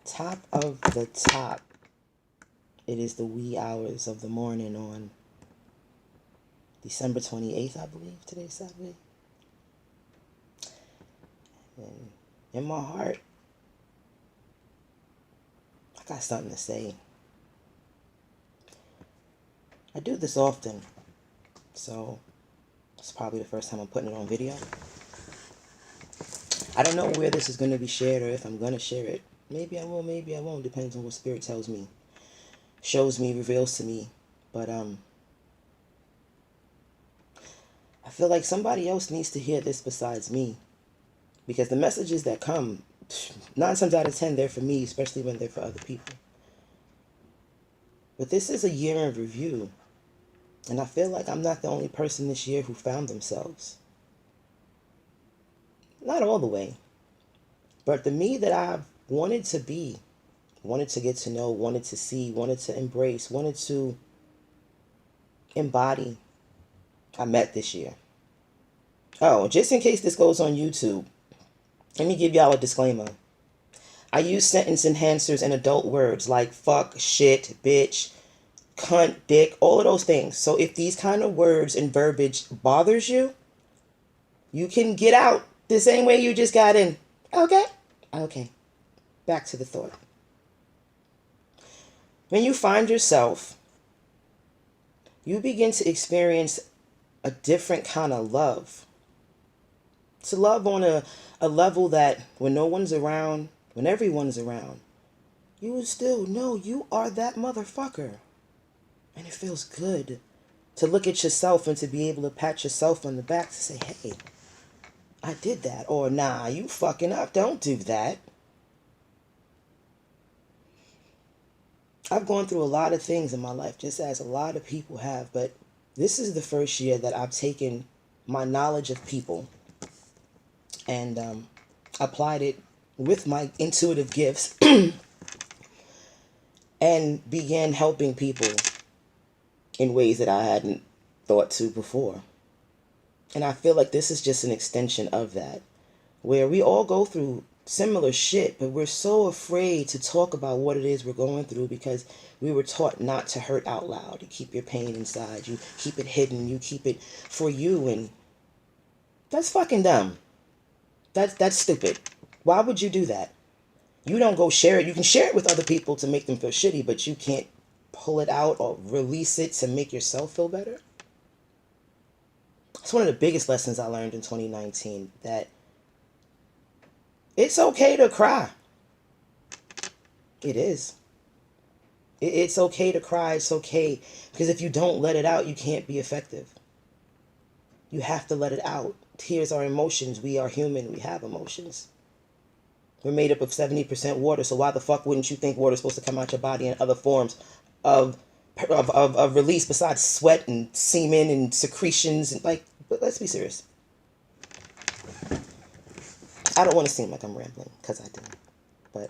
Top of the top. It is the wee hours of the morning on December 28th, I believe. Today's Saturday. And in my heart, I got something to say. I do this often, so it's probably the first time I'm putting it on video. I don't know where this is going to be shared or if I'm going to share it. Maybe I will, maybe I won't. Depends on what Spirit tells me, shows me, reveals to me. But I feel like somebody else needs to hear this besides me. Because the messages that come, 9 times out of 10, they're for me, especially when they're for other people. But this is a year in review. And I feel like I'm not the only person this year who found themselves. Not all the way. But the me that I've wanted to be, wanted to get to know, wanted to see, wanted to embrace, wanted to embody, I met this year. Oh, just in case this goes on YouTube, let me give y'all a disclaimer. I use sentence enhancers and adult words like fuck, shit, bitch, cunt, dick, all of those things. So if these kind of words and verbiage bothers you, you can get out the same way you just got in. Okay? Okay. Back to the thought. When you find yourself, you begin to experience a different kind of love. To love on a level that when no one's around, when everyone's around, you will still know you are that motherfucker. And it feels good to look at yourself and to be able to pat yourself on the back to say, hey, I did that. Or, nah, you fucking up. Don't do that. I've gone through a lot of things in my life, just as a lot of people have. But this is the first year that I've taken my knowledge of people and applied it with my intuitive gifts and began helping people in ways that I hadn't thought to before. And I feel like this is just an extension of that, where we all go through similar shit, but we're so afraid to talk about what it is we're going through because we were taught not to hurt out loud. You keep your pain inside. You keep it hidden. You keep it for you. And that's fucking dumb. That's stupid. Why would you do that? You don't go share it. You can share it with other people to make them feel shitty, but you can't pull it out or release it to make yourself feel better. It's one of the biggest lessons I learned in 2019, that it's okay to cry. It is. It's okay to cry. It's okay. Because if you don't let it out, you can't be effective. You have to let it out. Tears are emotions. We are human. We have emotions. We're made up of 70% water, so why the fuck wouldn't you think water is supposed to come out your body in other forms of release besides sweat and semen and secretions? And but let's be serious. I don't want to seem like I'm rambling, because I do. But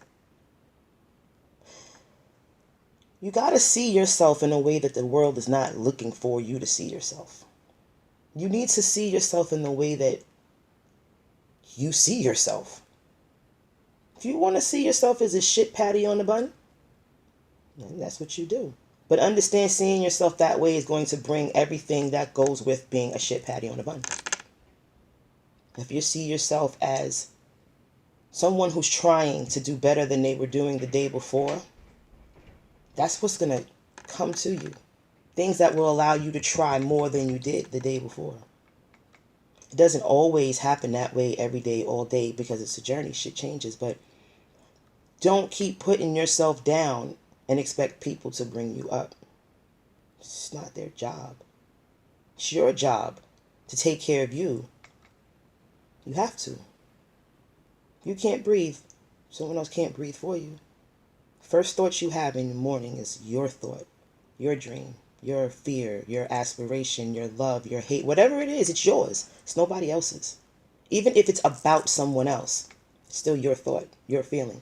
you got to see yourself in a way that the world is not looking for you to see yourself. You need to see yourself in the way that you see yourself. If you want to see yourself as a shit patty on the bun, then that's what you do. But understand, seeing yourself that way is going to bring everything that goes with being a shit patty on the bun. If you see yourself as someone who's trying to do better than they were doing the day before, that's what's going to come to you. Things that will allow you to try more than you did the day before. It doesn't always happen that way every day, all day, because it's a journey. Shit changes. But don't keep putting yourself down and expect people to bring you up. It's not their job. It's your job to take care of you. You have to. You can't breathe. Someone else can't breathe for you. First thought you have in the morning is your thought, your dream, your fear, your aspiration, your love, your hate. Whatever it is, it's yours. It's nobody else's. Even if it's about someone else, it's still your thought, your feeling.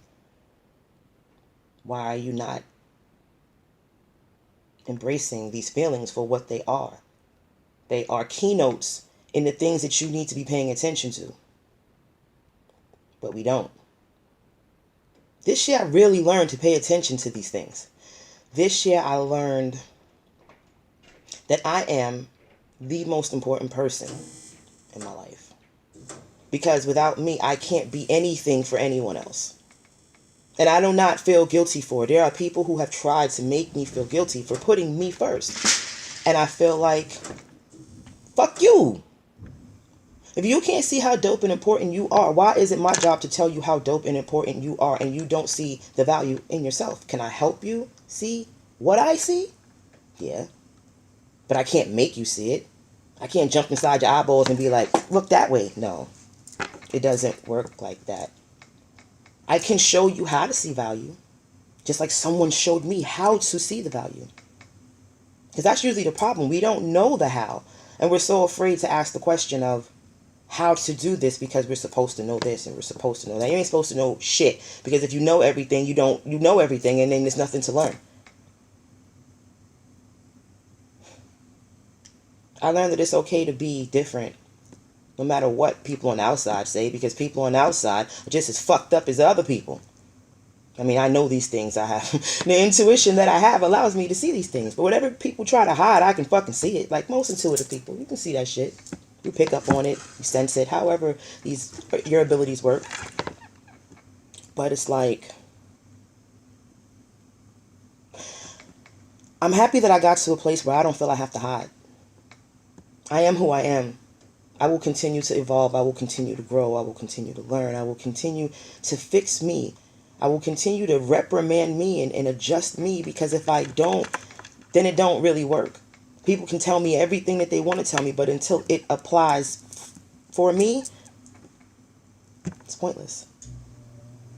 Why are you not embracing these feelings for what they are? They are keynotes in the things that you need to be paying attention to. but we don't. This year I really learned to pay attention to these things. This year I learned that I am the most important person in my life. Because without me, I can't be anything for anyone else. And I do not feel guilty for it. There are people who have tried to make me feel guilty for putting me first. And I feel like, fuck you. If you can't see how dope and important you are, why is it my job to tell you how dope and important you are and you don't see the value in yourself? Can I help you see what I see? Yeah. But I can't make you see it. I can't jump inside your eyeballs and be like, look that way. No. It doesn't work like that. I can show you how to see value, just like someone showed me how to see the value. Because that's usually the problem. We don't know the how. And we're so afraid to ask the question of how to do this because we're supposed to know this and we're supposed to know that. You ain't supposed to know shit. Because if you know everything, you know everything and then there's nothing to learn. I learned that it's okay to be different. No matter what people on the outside say, because people on the outside are just as fucked up as the other people. I mean, I know these things. I have the intuition that I have allows me to see these things. But whatever people try to hide, I can fucking see it. Like most intuitive people, you can see that shit. You pick up on it, you sense it, however your abilities work. But it's like, I'm happy that I got to a place where I don't feel I have to hide. I am who I am. I will continue to evolve. I will continue to grow. I will continue to learn. I will continue to fix me. I will continue to reprimand me and adjust me, because if I don't, then it don't really work. People can tell me everything that they want to tell me, but until it applies for me, it's pointless.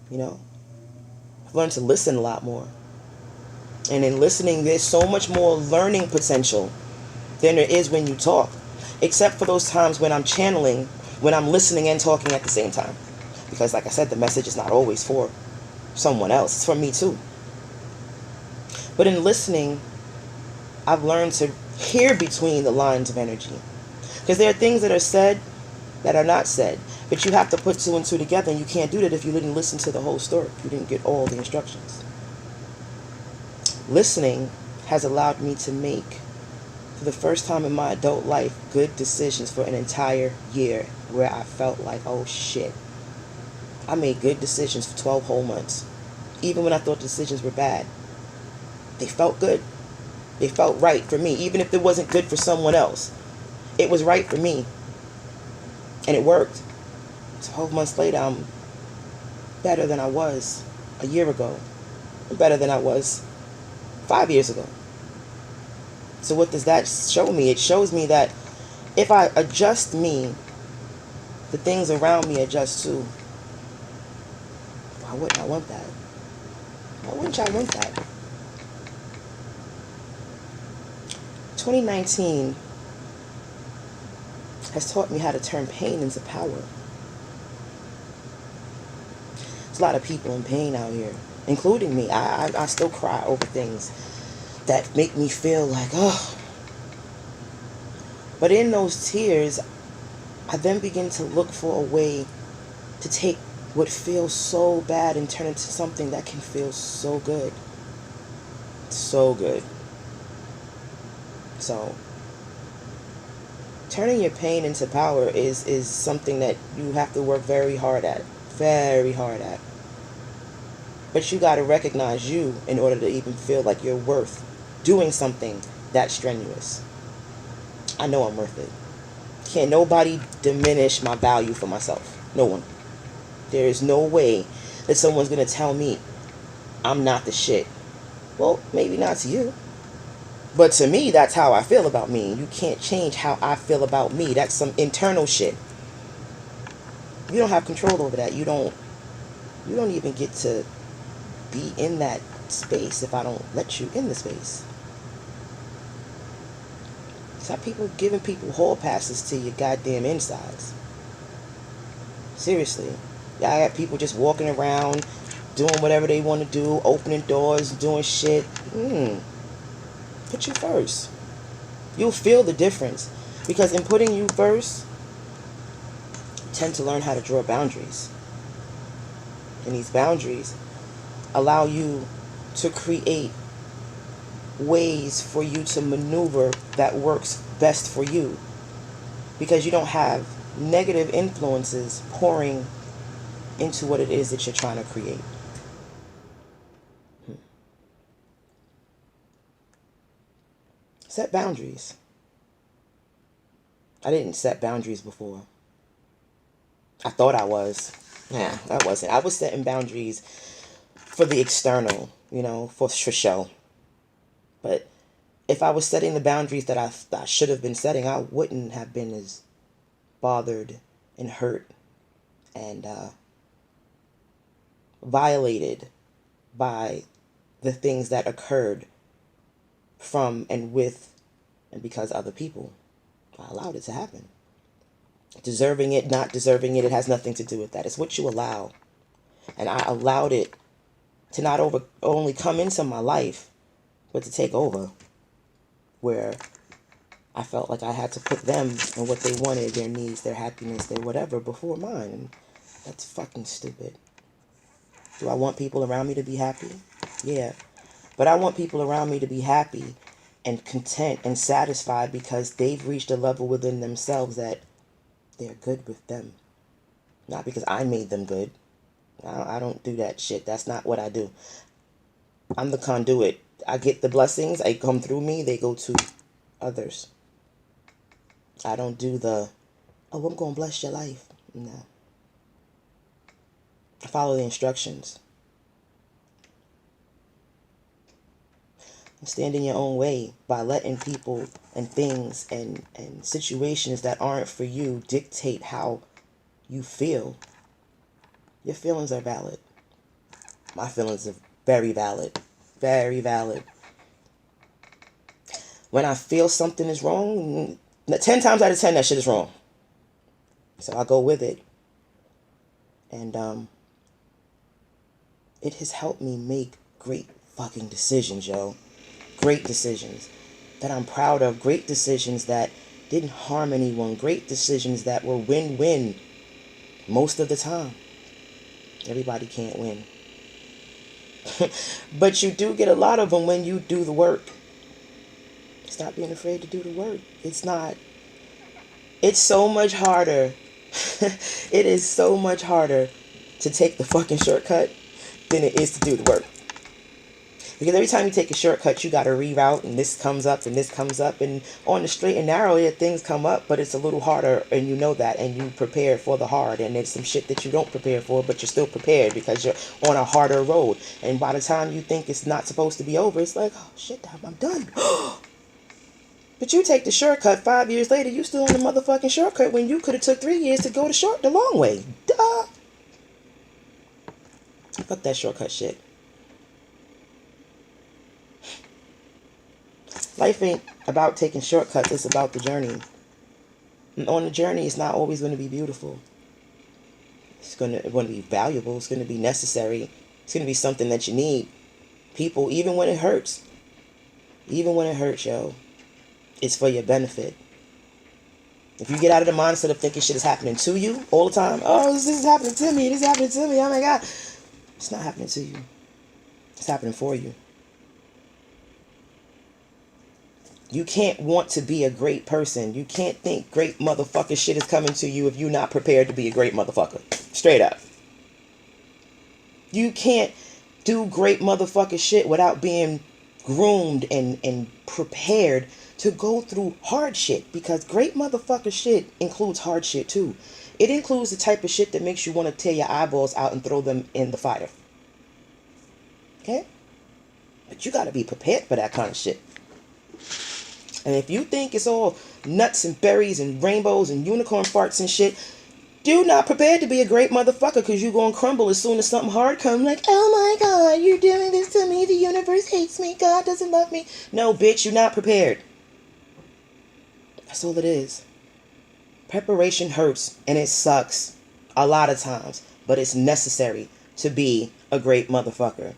You know? I've learned to listen a lot more. And in listening, there's so much more learning potential than there is when you talk. Except for those times when I'm channeling, when I'm listening and talking at the same time. Because like I said, the message is not always for someone else. It's for me too. But in listening, I've learned to hear between the lines of energy. Because there are things that are said that are not said. But you have to put two and two together, and you can't do that if you didn't listen to the whole story. If you didn't get all the instructions. Listening has allowed me to make, for the first time in my adult life, good decisions for an entire year where I felt like, oh shit. I made good decisions for 12 whole months. Even when I thought the decisions were bad. They felt good. They felt right for me. Even if it wasn't good for someone else. It was right for me. And it worked. 12 months later, I'm better than I was a year ago. I'm better than I was 5 years ago. So what does that show me? It shows me that if I adjust me, the things around me adjust too. Why wouldn't I want that? Why wouldn't I want that? 2019 has taught me how to turn pain into power. There's a lot of people in pain out here, including me. I still cry over things that make me feel like, oh. But in those tears, I then begin to look for a way to take what feels so bad and turn it into something that can feel so good. So good. So, turning your pain into power is something that you have to work very hard at. Very hard at. But you got to recognize you in order to even feel like you're worth doing something that strenuous. I know I'm worth it. Can't nobody diminish my value for myself. No one. There is no way that someone's going to tell me I'm not the shit. Well, maybe not to you. But to me, that's how I feel about me. You can't change how I feel about me. That's some internal shit. You don't have control over that. You don't even get to be in that space if I don't let you in the space. Stop people giving people hall passes to your goddamn insides. Seriously. Y'all got people just walking around, doing whatever they want to do, opening doors, doing shit. Put you first. You'll feel the difference. Because in putting you first, you tend to learn how to draw boundaries. And these boundaries allow you to create ways for you to maneuver that works best for you, because you don't have negative influences pouring into what it is that you're trying to create. Set boundaries. I didn't set boundaries before. I thought I was. Yeah, I wasn't. I was setting boundaries for the external, for show. But if I was setting the boundaries that I should have been setting, I wouldn't have been as bothered and hurt and violated by the things that occurred from and with and because other people. I allowed it to happen. Deserving it, not deserving it, it has nothing to do with that. It's what you allow. And I allowed it to not only come into my life, but to take over, where I felt like I had to put them and what they wanted, their needs, their happiness, their whatever, before mine. And that's fucking stupid. Do I want people around me to be happy? Yeah. But I want people around me to be happy and content and satisfied because they've reached a level within themselves that they're good with them. Not because I made them good. I don't do that shit. That's not what I do. I'm the conduit. I get the blessings. They come through me. They go to others. I don't do the, oh, I'm going to bless your life. No. I follow the instructions. Stand in your own way by letting people and things and situations that aren't for you dictate how you feel. Your feelings are valid. My feelings are very valid. Very valid. When I feel something is wrong, 10 times out of 10 that shit is wrong. So I go with it. And it has helped me make great fucking decisions, yo. Great decisions that I'm proud of. Great decisions that didn't harm anyone. Great decisions that were win-win most of the time. Everybody can't win. But you do get a lot of them when you do the work. Stop being afraid to do the work. It's so much harder. It is so much harder to take the fucking shortcut than it is to do the work. Because every time you take a shortcut, you got to reroute, and this comes up, and this comes up, and on the straight and narrow, yeah, things come up, but it's a little harder, and you know that, and you prepare for the hard, and there's some shit that you don't prepare for, but you're still prepared because you're on a harder road, and by the time you think it's not supposed to be over, it's like, oh, shit, I'm done. But you take the shortcut, 5 years later, you still on the motherfucking shortcut when you could have took 3 years to go the long way. Duh. Fuck that shortcut shit. Life ain't about taking shortcuts. It's about the journey. And on the journey, it's not always going to be beautiful. It's going to be valuable. It's going to be necessary. It's going to be something that you need. People, even when it hurts. Even when it hurts, yo. It's for your benefit. If you get out of the mindset of thinking shit is happening to you all the time. Oh, this is happening to me. This is happening to me. Oh my God. It's not happening to you. It's happening for you. You can't want to be a great person. You can't think great motherfucker shit is coming to you if you're not prepared to be a great motherfucker. Straight up. You can't do great motherfucker shit without being groomed and prepared to go through hard shit. Because great motherfucker shit includes hard shit too. It includes the type of shit that makes you want to tear your eyeballs out and throw them in the fire. Okay? But you got to be prepared for that kind of shit. And if you think it's all nuts and berries and rainbows and unicorn farts and shit, do not prepare to be a great motherfucker, because you're going to crumble as soon as something hard comes. Like, oh my God, you're doing this to me. The universe hates me. God doesn't love me. No, bitch, you're not prepared. That's all it is. Preparation hurts and it sucks a lot of times, but it's necessary to be a great motherfucker.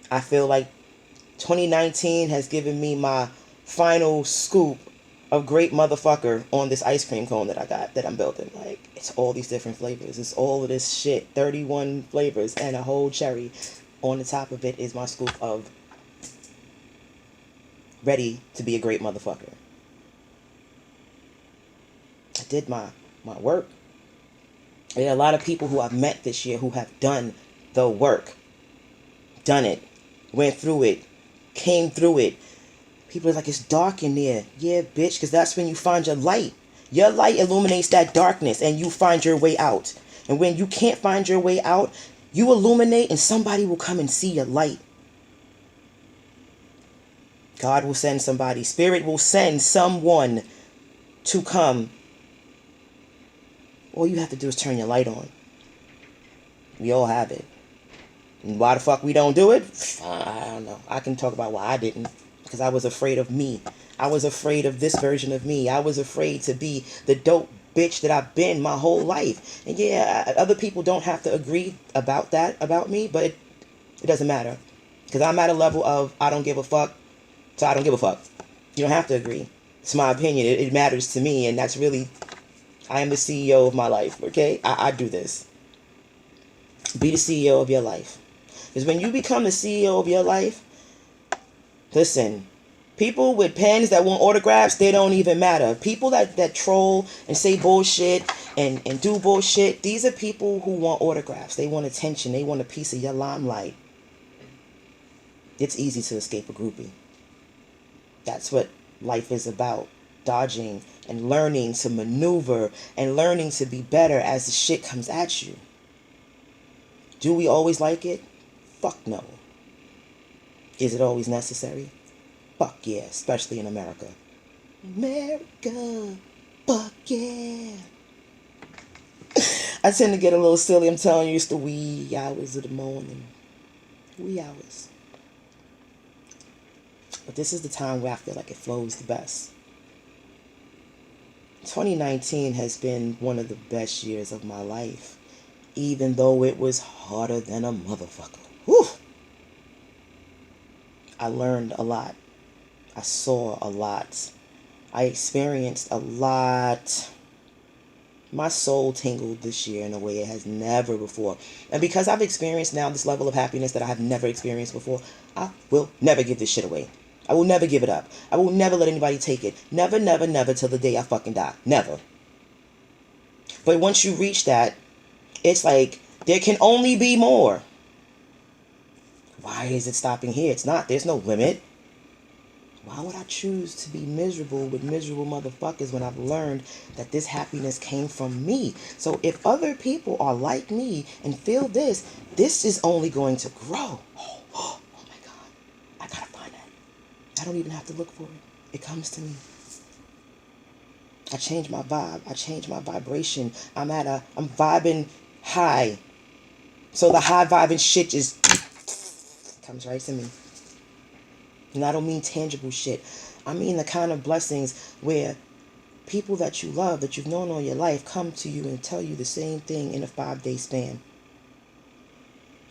I feel like 2019 has given me my final scoop of great motherfucker on this ice cream cone that I got, that I'm building. Like, it's all these different flavors. It's all of this shit. 31 flavors and a whole cherry. On the top of it is my scoop of ready to be a great motherfucker. I did my work. There are a lot of people who I've met this year who have done the work. Done it. Went through it. Came through it. People are like, it's dark in there. Yeah, bitch, because that's when you find your light. Your light illuminates that darkness and you find your way out. And when you can't find your way out, you illuminate and somebody will come and see your light. God will send somebody. Spirit will send someone to come. All you have to do is turn your light on. We all have it. And why the fuck we don't do it? I don't know. I can talk about why I didn't. Because I was afraid of me. I was afraid of this version of me. I was afraid to be the dope bitch that I've been my whole life. And yeah, other people don't have to agree about that, about me, but it doesn't matter. Because I'm at a level of I don't give a fuck, so I don't give a fuck. You don't have to agree. It's my opinion. It matters to me, and that's really, I am the CEO of my life, okay? I do this. Be the CEO of your life. Because when you become the CEO of your life, listen, people with pens that want autographs, they don't even matter. People that troll and say bullshit and do bullshit, these are people who want autographs. They want attention. They want a piece of your limelight. It's easy to escape a groupie. That's what life is about. Dodging and learning to maneuver and learning to be better as the shit comes at you. Do we always like it? Fuck no. Is it always necessary? Fuck yeah, especially in America. America, fuck yeah. I tend to get a little silly, I'm telling you, it's the wee hours of the morning. Wee hours. But this is the time where I feel like it flows the best. 2019 has been one of the best years of my life, even though it was harder than a motherfucker. Whew. I learned a lot. I saw a lot. I experienced a lot. My soul tingled this year in a way it has never before. And because I've experienced now this level of happiness that I have never experienced before, I will never give this shit away. I will never give it up. I will never let anybody take it. Never, never, never till the day I fucking die. Never. But once you reach that, it's like there can only be more. Why is it stopping here? It's not. There's no limit. Why would I choose to be miserable with miserable motherfuckers when I've learned that this happiness came from me? So if other people are like me and feel this is only going to grow. Oh my God. I gotta find that. I don't even have to look for it. It comes to me. I change my vibe. I change my vibration. I'm vibing high. So the high vibing shit just comes right to me. And I don't mean tangible shit. I mean the kind of blessings where people that you love, that you've known all your life, come to you and tell you the same thing in a 5-day span.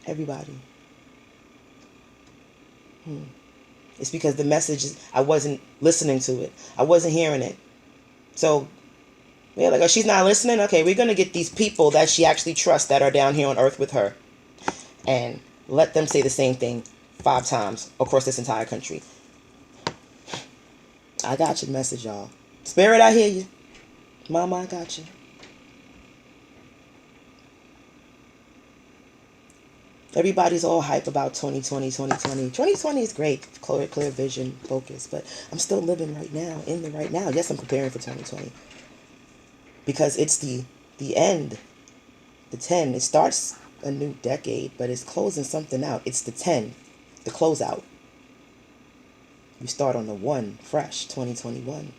Everybody. It's because the message, I wasn't listening to it. I wasn't hearing it. So, yeah, like, oh, she's not listening? Okay, we're going to get these people that she actually trusts that are down here on earth with her. And let them say the same thing 5 times across this entire country. I got your message, y'all. Spirit, I hear you. Mama, I got you. Everybody's all hype about 2020. 2020 is great. Clear vision, focus. But I'm still living right now, in the right now. Yes, I'm preparing for 2020. Because it's the end. The 10. It starts a new decade, but it's closing something out. It's the 10. The closeout. You start on the 1, fresh, 2021.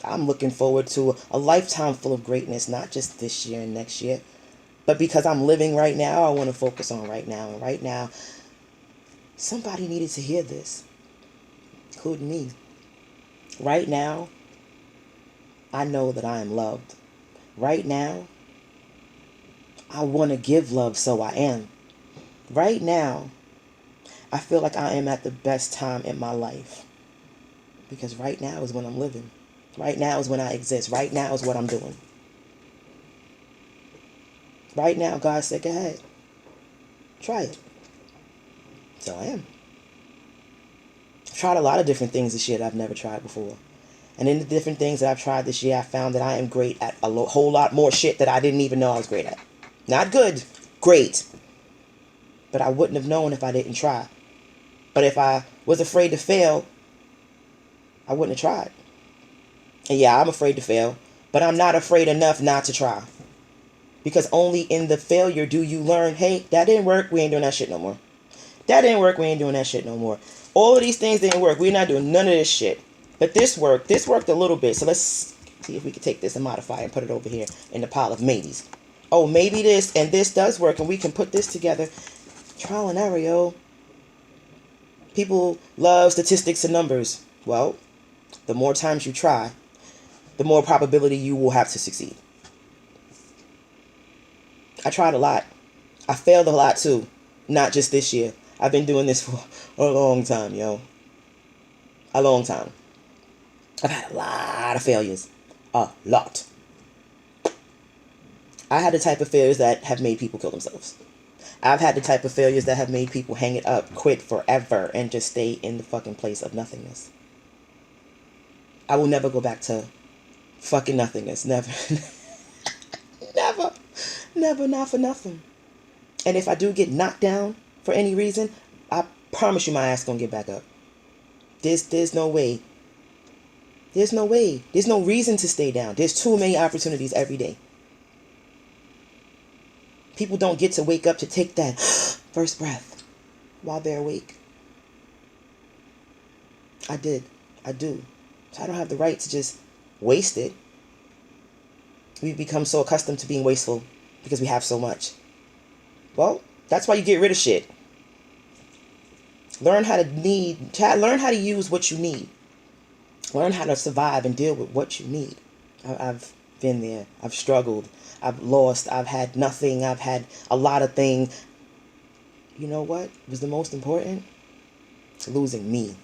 I'm looking forward to a lifetime full of greatness, not just this year and next year, but because I'm living right now, I want to focus on right now. And right now, somebody needed to hear this, including me. Right now, I know that I am loved. Right now, I want to give love, so I am. Right now, I feel like I am at the best time in my life. Because right now is when I'm living. Right now is when I exist. Right now is what I'm doing. Right now, God said, go ahead. Try it. So I am. I've tried a lot of different things this year that I've never tried before. And in the different things that I've tried this year, I found that I am great at a whole lot more shit that I didn't even know I was great at. Not good. Great. But I wouldn't have known if I didn't try. But if I was afraid to fail, I wouldn't have tried. And yeah, I'm afraid to fail. But I'm not afraid enough not to try. Because only in the failure do you learn, hey, that didn't work. We ain't doing that shit no more. That didn't work. We ain't doing that shit no more. All of these things didn't work. We're not doing none of this shit. But this worked. This worked a little bit. So let's see if we can take this and modify and put it over here in the pile of maybes. Oh, maybe this and this does work and we can put this together. Trial and error, yo. People love statistics and numbers. Well, the more times you try, the more probability you will have to succeed. I tried a lot. I failed a lot too. Not just this year. I've been doing this for a long time, yo. A long time. I've had a lot of failures. A lot. I had the type of failures that have made people kill themselves. I've had the type of failures that have made people hang it up, quit forever, and just stay in the fucking place of nothingness. I will never go back to fucking nothingness. Never. Never. Never, not for nothing. And if I do get knocked down for any reason, I promise you my ass gonna get back up. There's no way. There's no way. There's no reason to stay down. There's too many opportunities every day. People don't get to wake up to take that first breath while they're awake. I did. I do. So I don't have the right to just waste it. We've become so accustomed to being wasteful because we have so much. Well, that's why you get rid of shit. Learn how to use what you need. Learn how to survive and deal with what you need. I've been there. I've struggled. I've lost. I've had nothing. I've had a lot of things. You know what was the most important? Losing me.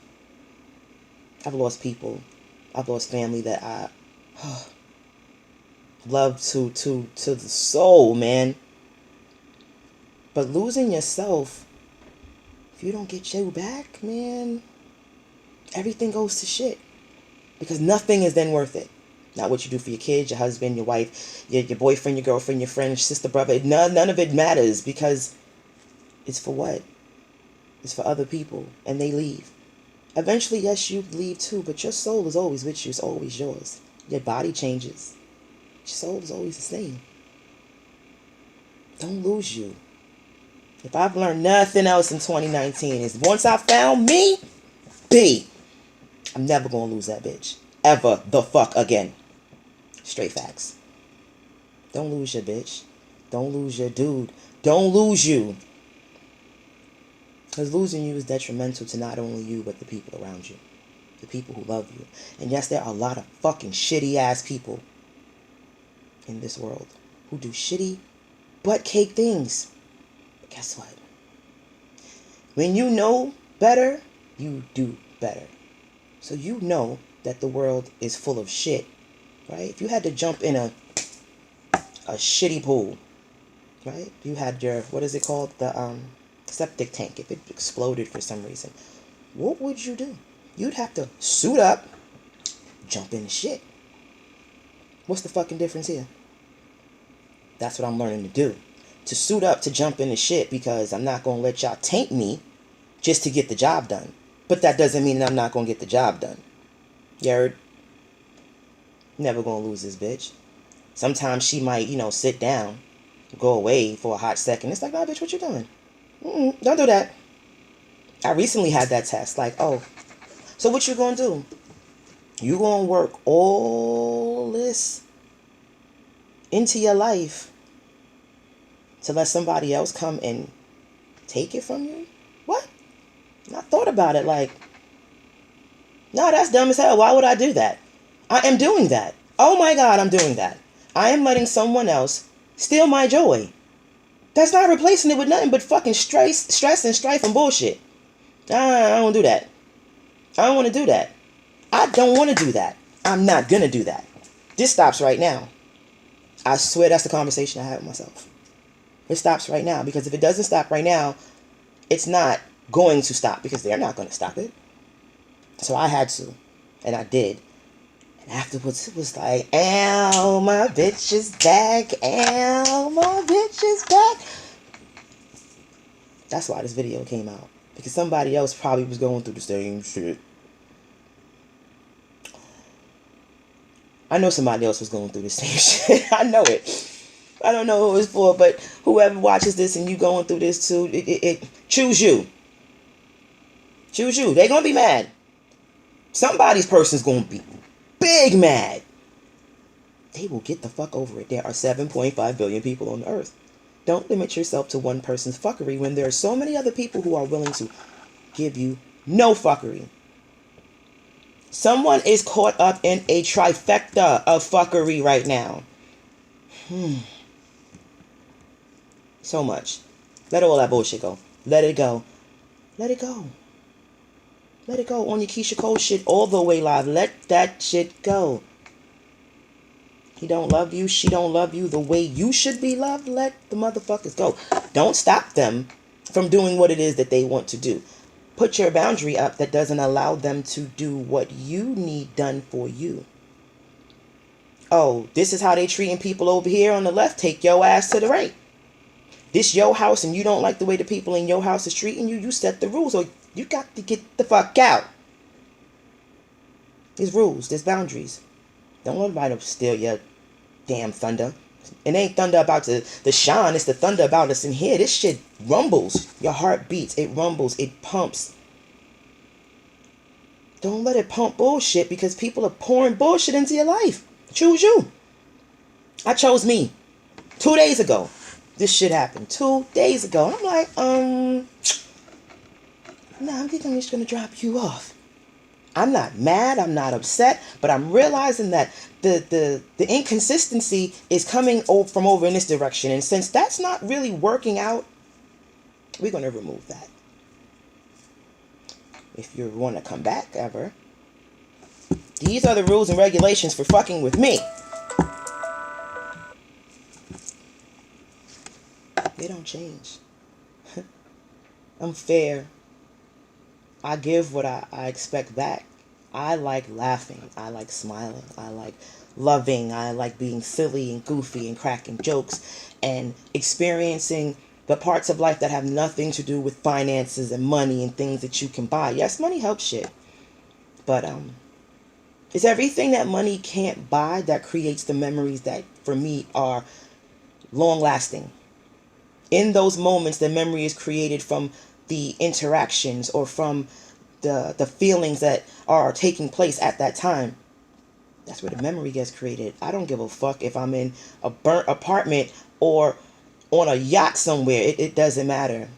I've lost people. I've lost family that I love to the soul, man. But losing yourself, if you don't get you back, man, everything goes to shit. Because nothing is then worth it. Not what you do for your kids, your husband, your wife, your boyfriend, your girlfriend, your friend, your sister, brother. None of it matters because it's for what? It's for other people. And they leave. Eventually, yes, you leave too, but your soul is always with you. It's always yours. Your body changes. Your soul is always the same. Don't lose you. If I've learned nothing else in 2019 is once I found me, I'm never going to lose that bitch. Ever the fuck again. Straight facts. Don't lose your bitch. Don't lose your dude. Don't lose you. Because losing you is detrimental to not only you, but the people around you. The people who love you. And yes, there are a lot of fucking shitty ass people in this world who do shitty butt cake things. But guess what? When you know better, you do better. So you know that the world is full of shit, right? If you had to jump in a shitty pool, right? You had your, what is it called? The septic tank. If it exploded for some reason, what would you do? You'd have to suit up, jump in the shit. What's the fucking difference here? That's what I'm learning to do. To suit up, to jump in the shit, because I'm not going to let y'all taint me just to get the job done. But that doesn't mean that I'm not going to get the job done. You heard? Never going to lose this bitch. Sometimes she might, sit down, go away for a hot second. It's like, nah, bitch, what you doing? Don't do that. I recently had that test. Like, oh, so what you going to do? You going to work all this into your life to let somebody else come and take it from you? What? And I thought about it like, no, that's dumb as hell. Why would I do that? I am doing that. Oh my God, I'm doing that. I am letting someone else steal my joy. That's not replacing it with nothing but fucking stress and strife and bullshit. I don't do that. I don't want to do that. I don't want to do that. I'm not going to do that. This stops right now. I swear that's the conversation I had with myself. It stops right now, because if it doesn't stop right now, it's not going to stop, because they're not going to stop it. So I had to, and I did. And afterwards, it was like, ow, my bitch is back. Ow, my bitch is back. That's why this video came out. Because somebody else probably was going through the same shit. I know somebody else was going through the same shit. I know it. I don't know who it's for, but whoever watches this and you going through this too, choose you. Choose you. They're going to be mad. Somebody's person's going to be big mad. They will get the fuck over it. There are 7.5 billion people on the earth. Don't limit yourself to one person's fuckery when there are so many other people who are willing to give you no fuckery. Someone is caught up in a trifecta of fuckery right now. So much. Let all that bullshit go. Let it go. Let it go. Let it go. On your Keisha Cole shit all the way live. Let that shit go. He don't love you. She don't love you the way you should be loved. Let the motherfuckers go. Don't stop them from doing what it is that they want to do. Put your boundary up that doesn't allow them to do what you need done for you. Oh, this is how they treating people over here on the left. Take your ass to the right. This your house and you don't like the way the people in your house is treating you. You set the rules, or you got to get the fuck out. There's rules. There's boundaries. Don't let nobody steal your damn thunder. It ain't thunder about the shine. It's the thunder about us in here. This shit rumbles. Your heart beats. It rumbles. It pumps. Don't let it pump bullshit, because people are pouring bullshit into your life. Choose you. I chose me. 2 days ago. This shit happened 2 days ago. I'm like, no, I think I'm just going to drop you off. I'm not mad. I'm not upset. But I'm realizing that the inconsistency is coming from over in this direction. And since that's not really working out, we're going to remove that. If you want to come back ever, these are the rules and regulations for fucking with me. They don't change. I'm fair. I give what I expect back. I like laughing. I like smiling. I like loving. I like being silly and goofy and cracking jokes and experiencing the parts of life that have nothing to do with finances and money and things that you can buy. Yes, money helps shit. But it's everything that money can't buy that creates the memories that, for me, are long-lasting. In those moments, the memory is created from the interactions or from the feelings that are taking place at that time. That's where the memory gets created. I don't give a fuck if I'm in a burnt apartment or on a yacht somewhere. It doesn't matter.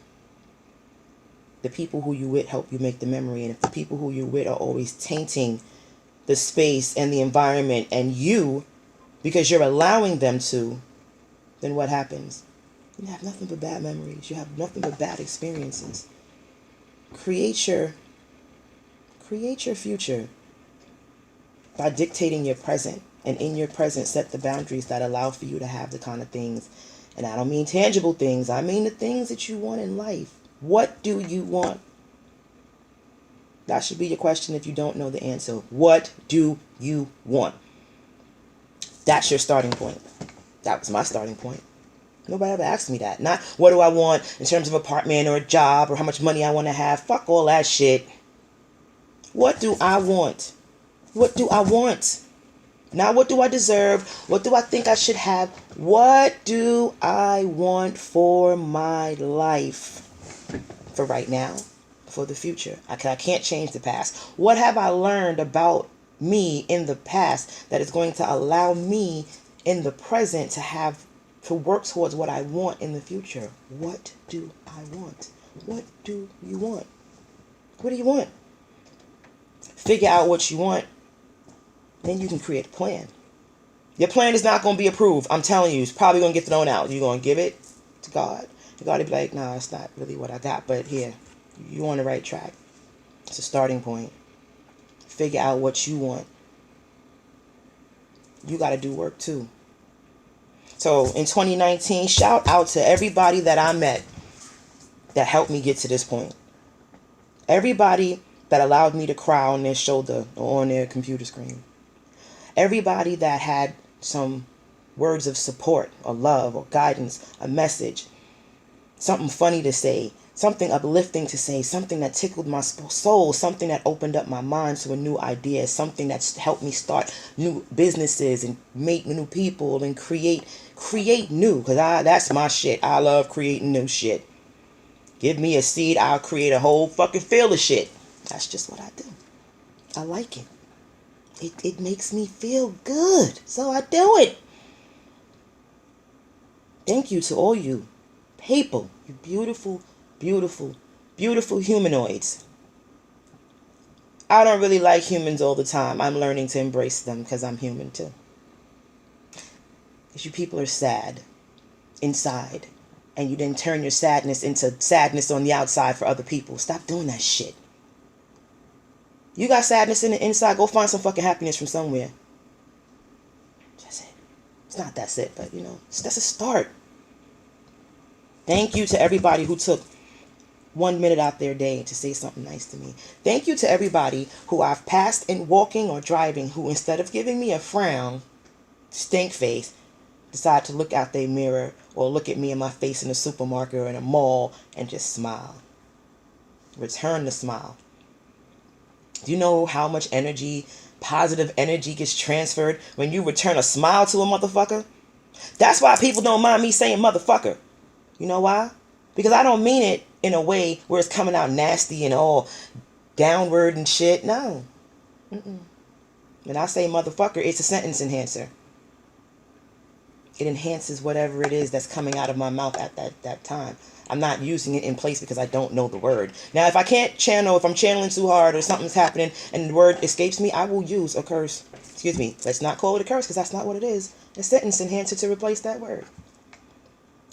The people who you with help you make the memory. And if the people who you're with are always tainting the space and the environment and you, because you're allowing them to, then what happens? You have nothing but bad memories. You have nothing but bad experiences. Create your future by dictating your present. And in your present, set the boundaries that allow for you to have the kind of things. And I don't mean tangible things. I mean the things that you want in life. What do you want? That should be your question if you don't know the answer. What do you want? That's your starting point. That was my starting point. Nobody ever asked me that. Not what do I want in terms of apartment or a job or how much money I want to have. Fuck all that shit. What do I want? What do I want? Not what do I deserve? What do I think I should have? What do I want for my life? For right now, for the future. I can't change the past. What have I learned about me in the past that is going to allow me in the present to work towards what I want in the future? What do I want? What do you want? What do you want? Figure out what you want. Then you can create a plan. Your plan is not going to be approved. I'm telling you, it's probably going to get thrown out. You're going to give it to God. And God will be like, no, it's not really what I got. But here, you're on the right track. It's a starting point. Figure out what you want. you got to do work too. So in 2019, shout out to everybody that I met that helped me get to this point. Everybody that allowed me to cry on their shoulder or on their computer screen. Everybody that had some words of support or love or guidance, a message, something funny to say, something uplifting to say, something that tickled my soul, something that opened up my mind to a new idea, something that's helped me start new businesses and make new people and create new, because that's my shit. I love creating new shit. Give me a seed, I'll create a whole fucking field of shit. That's just what I do. I like it. It makes me feel good, so I do it. Thank you to all you people, you beautiful, beautiful, beautiful humanoids. I don't really like humans all the time. I'm learning to embrace them because I'm human too. Because you people are sad inside, and you didn't turn your sadness into sadness on the outside for other people. Stop doing that shit. You got sadness in the inside, go find some fucking happiness from somewhere. That's it. It's not that's it, but that's a start. Thank you to everybody who took 1 minute out their day to say something nice to me. Thank you to everybody who I've passed in walking or driving who, instead of giving me a frown, stink face, decide to look out their mirror or look at me in my face in a supermarket or in a mall and just smile. Return the smile. Do you know how much energy, positive energy, gets transferred when you return a smile to a motherfucker? That's why people don't mind me saying motherfucker. You know why? Because I don't mean it in a way where it's coming out nasty and all downward and shit. No. When I say motherfucker, it's a sentence enhancer. It enhances whatever it is that's coming out of my mouth at that time. I'm not using it in place because I don't know the word. Now, if I can't channel, if I'm channeling too hard or something's happening and the word escapes me, I will use a curse. Excuse me. Let's not call it a curse because that's not what it is. A sentence enhancer to replace that word.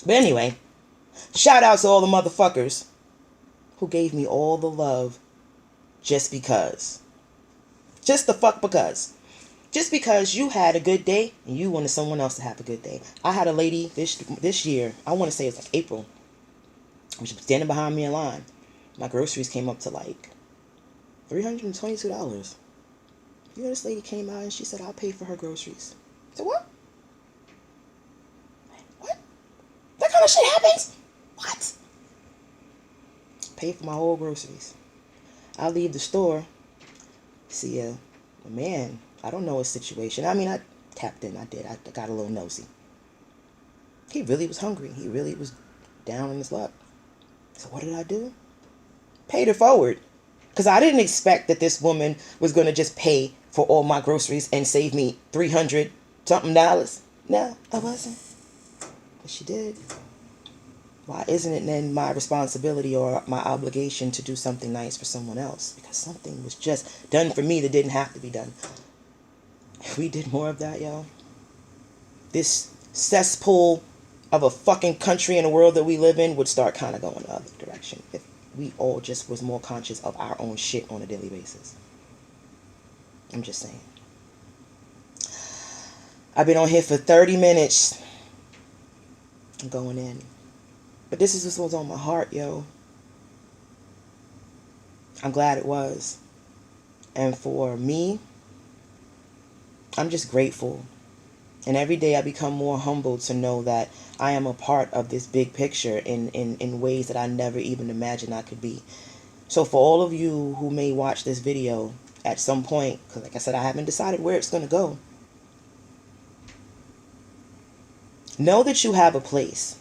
But anyway, shout out to all the motherfuckers who gave me all the love just because. Just the fuck because. Just because you had a good day and you wanted someone else to have a good day. I had a lady this year, I want to say it's like April, she was standing behind me in line. My groceries came up to like $322. This lady came out and she said, I'll pay for her groceries. I said, what? What? That kind of shit happens? What? Pay for my whole groceries. I leave the store, see a man. I don't know his situation. I mean, I tapped in. I did. I got a little nosy. He really was hungry. He really was down on his luck. So what did I do? Paid her forward. Because I didn't expect that this woman was going to just pay for all my groceries and save me $300-something. No, I wasn't. But she did. Why isn't it then my responsibility or my obligation to do something nice for someone else? Because something was just done for me that didn't have to be done. If we did more of that, y'all, this cesspool of a fucking country and a world that we live in would start kind of going the other direction. If we all just was more conscious of our own shit on a daily basis. I'm just saying. I've been on here for 30 minutes. I'm going in. But this is what's on my heart, yo. I'm glad it was. And for me, I'm just grateful. And every day I become more humbled to know that I am a part of this big picture in ways that I never even imagined I could be. So for all of you who may watch this video at some point, because like I said, I haven't decided where it's going to go, know that you have a place.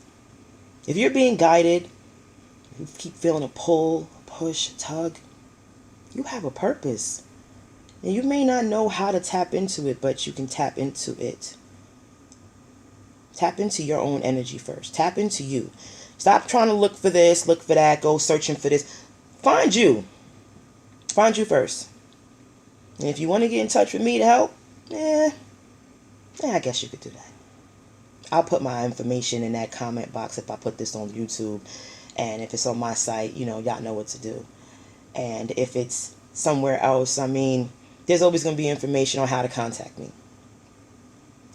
If you're being guided, you keep feeling a pull, a push, a tug, you have a purpose. And you may not know how to tap into it, but you can tap into it. Tap into your own energy first. Tap into you. Stop trying to look for this, look for that, go searching for this. Find you. Find you first. And if you want to get in touch with me to help, I guess you could do that. I'll put my information in that comment box if I put this on YouTube. And if it's on my site, y'all know what to do. And if it's somewhere else, I mean, there's always going to be information on how to contact me.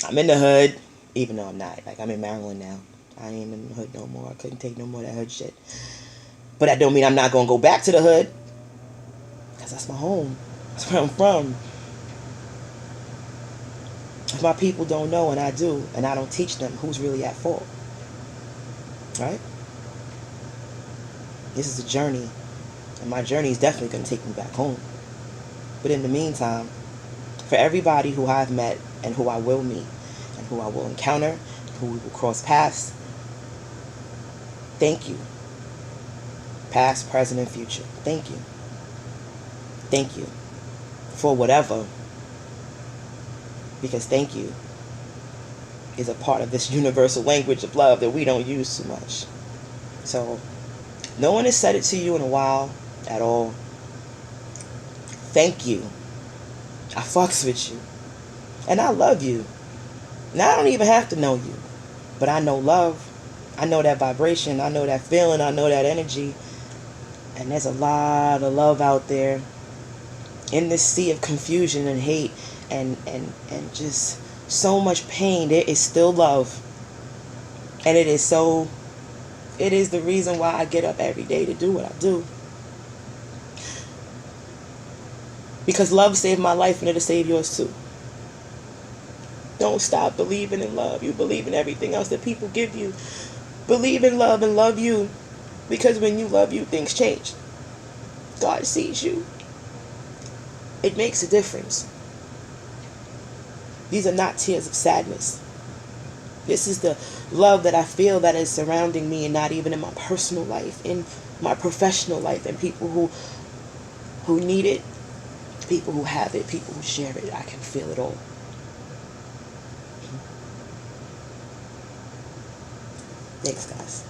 I'm in the hood, even though I'm not. Like, I'm in Maryland now. I ain't in the hood no more. I couldn't take no more of that hood shit. But that don't mean I'm not going to go back to the hood. Because that's my home. That's where I'm from. If my people don't know and I do, and I don't teach them, who's really at fault? Right? This is a journey. And my journey is definitely going to take me back home. But in the meantime, for everybody who I've met and who I will meet and who I will encounter, who we will cross paths, thank you. Past, present, and future. Thank you. Thank you for whatever. Because thank you is a part of this universal language of love that we don't use too much. So, no one has said it to you in a while at all. Thank you. I fucks with you. And I love you. Now I don't even have to know you. But I know love. I know that vibration. I know that feeling. I know that energy. And there's a lot of love out there in this sea of confusion and hate and just so much pain. There is still love. And it is the reason why I get up every day to do what I do. Because love saved my life and it'll save yours too. Don't stop believing in love. You believe in everything else that people give you. Believe in love and love you. Because when you love you, things change. God sees you. It makes a difference. These are not tears of sadness. This is the love that I feel that is surrounding me, and not even in my personal life, in my professional life, and people who need it, people who have it, people who share it. I can feel it all. Thanks, guys.